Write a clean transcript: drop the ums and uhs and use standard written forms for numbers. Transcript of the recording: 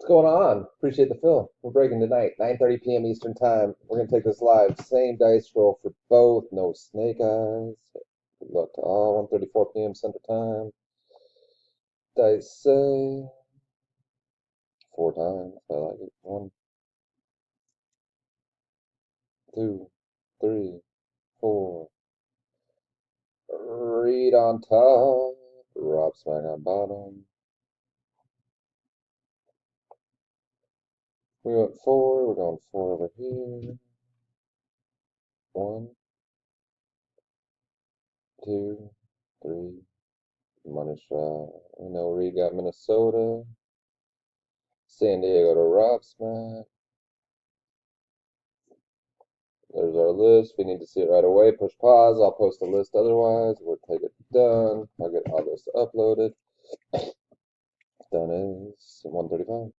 going on? Appreciate the fill. We're breaking tonight, 9:30 p.m. Eastern Time. We're gonna take this live. Same dice roll for both. No snake eyes. Good luck to all. 1:34 p.m. Central Time. Dice say 4 times. I like it. 1, 2, 3, 4. Read on top. Rob smack on bottom. We went 4. We're going 4 over here. 1, 2, 3. Money shot. We know Reed got Minnesota. San Diego to Rob Smack. There's our list. We need to see it right away. Push pause. I'll post a list otherwise. We'll take it done. I'll get all this uploaded. Done is 1:35.